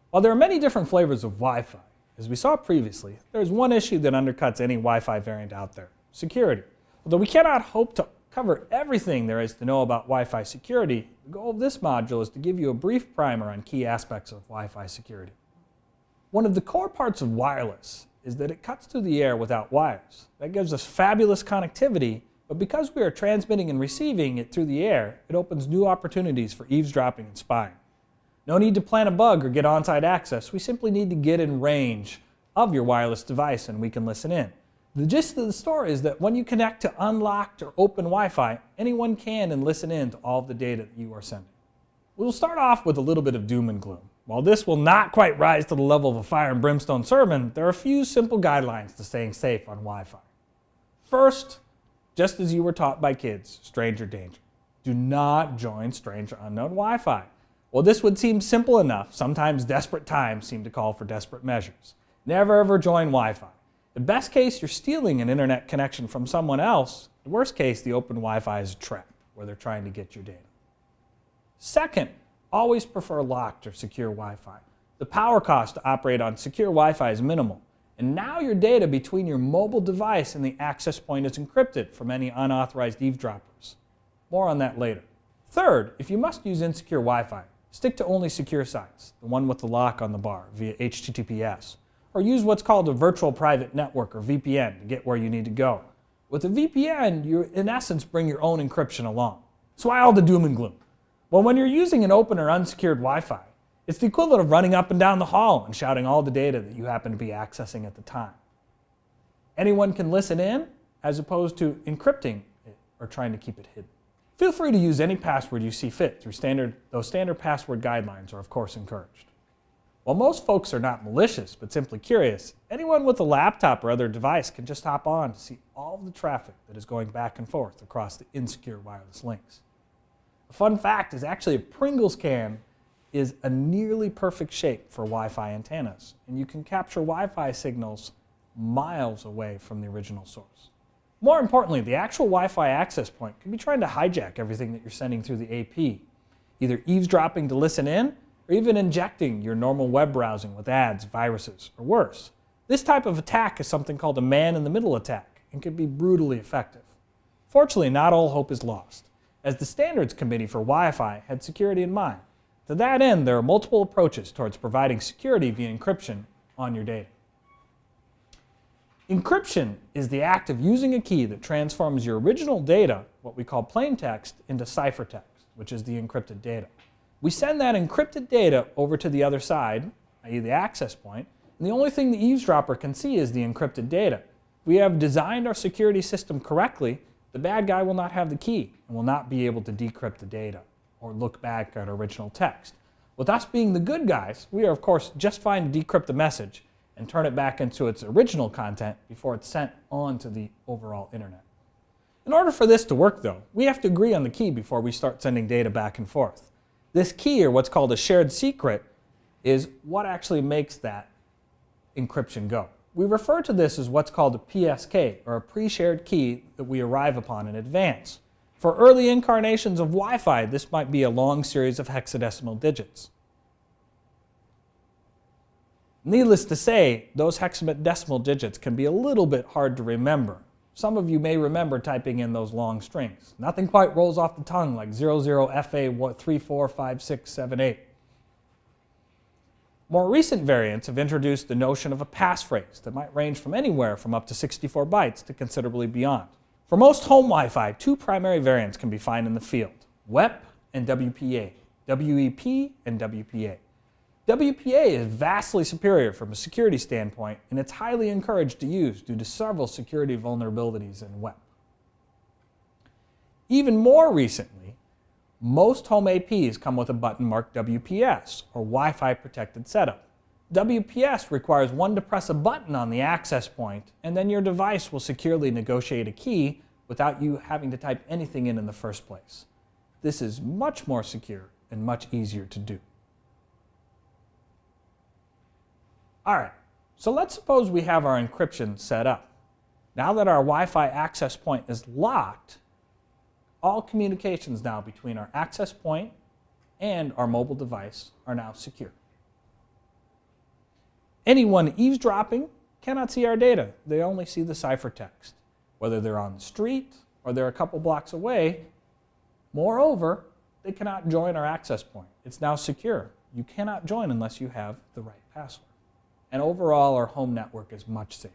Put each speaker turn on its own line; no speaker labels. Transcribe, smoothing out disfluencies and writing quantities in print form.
While there are many different flavors of Wi-Fi, as we saw previously, there is one issue that undercuts any Wi-Fi variant out there: security. Although we cannot hope to cover everything there is to know about Wi-Fi security, the goal of this module is to give you a brief primer on key aspects of Wi-Fi security. One of the core parts of wireless is that it cuts through the air without wires. That gives us fabulous connectivity, but because we are transmitting and receiving it through the air, it opens new opportunities for eavesdropping and spying. No need to plant a bug or get on-site access. We simply need to get in range of your wireless device and we can listen in. The gist of the story is that when you connect to unlocked or open Wi-Fi, anyone can and listen in to all of the data that you are sending. We'll start off with a little bit of doom and gloom. While this will not quite rise to the level of a fire and brimstone sermon, there are a few simple guidelines to staying safe on Wi-Fi. First, just as you were taught by kids, stranger danger. Do not join stranger unknown Wi-Fi. While this would seem simple enough, sometimes desperate times seem to call for desperate measures. Never ever join Wi-Fi. In best case, you're stealing an internet connection from someone else. In worst case, the open Wi-Fi is a trap where they're trying to get your data. Second, always prefer locked or secure Wi-Fi. The power cost to operate on secure Wi-Fi is minimal, and now your data between your mobile device and the access point is encrypted from any unauthorized eavesdroppers. More on that later. Third, if you must use insecure Wi-Fi, stick to only secure sites, the one with the lock on the bar via HTTPS, or use what's called a virtual private network or VPN to get where you need to go. With a VPN, you in essence bring your own encryption along. So why all the doom and gloom? Well, when you're using an open or unsecured Wi-Fi, it's the equivalent of running up and down the hall and shouting all the data that you happen to be accessing at the time. Anyone can listen in as opposed to encrypting it or trying to keep it hidden. Feel free to use any password you see fit through those standard password guidelines are of course encouraged. While most folks are not malicious but simply curious, anyone with a laptop or other device can just hop on to see all of the traffic that is going back and forth across the insecure wireless links. A fun fact is actually a Pringles can is a nearly perfect shape for Wi-Fi antennas, and you can capture Wi-Fi signals miles away from the original source. More importantly, the actual Wi-Fi access point can be trying to hijack everything that you're sending through the AP, either eavesdropping to listen in, or even injecting your normal web browsing with ads, viruses, or worse. This type of attack is something called a man-in-the-middle attack and can be brutally effective. Fortunately, not all hope is lost, as the Standards Committee for Wi-Fi had security in mind. To that end, there are multiple approaches towards providing security via encryption on your data. Encryption is the act of using a key that transforms your original data, what we call plain text, into ciphertext, which is the encrypted data. We send that encrypted data over to the other side, i.e. the access point, and the only thing the eavesdropper can see is the encrypted data. If we have designed our security system correctly, the bad guy will not have the key and will not be able to decrypt the data or look back at original text. With us being the good guys, we are of course just fine to decrypt the message and turn it back into its original content before it's sent on to the overall internet. In order for this to work though, we have to agree on the key before we start sending data back and forth. This key, or what's called a shared secret, is what actually makes that encryption go. We refer to this as what's called a PSK, or a pre-shared key that we arrive upon in advance. For early incarnations of Wi-Fi, this might be a long series of hexadecimal digits. Needless to say, those hexadecimal digits can be a little bit hard to remember. Some of you may remember typing in those long strings. Nothing quite rolls off the tongue like 00FA345678. More recent variants have introduced the notion of a passphrase that might range from anywhere from up to 64 bytes to considerably beyond. For most home Wi-Fi, two primary variants can be found in the field: WEP and WPA, WEP and WPA. WPA is vastly superior from a security standpoint, and it's highly encouraged to use due to several security vulnerabilities in WEP. Even more recently, most home APs come with a button marked WPS, or Wi-Fi Protected Setup. WPS requires one to press a button on the access point, and then your device will securely negotiate a key without you having to type anything in the first place. This is much more secure and much easier to do. Alright, so let's suppose we have our encryption set up. Now that our Wi-Fi access point is locked, all communications now between our access point and our mobile device are now secure. Anyone eavesdropping cannot see our data. They only see the ciphertext, whether they're on the street or they're a couple blocks away. Moreover, they cannot join our access point. It's now secure. You cannot join unless you have the right password. And overall, our home network is much safer.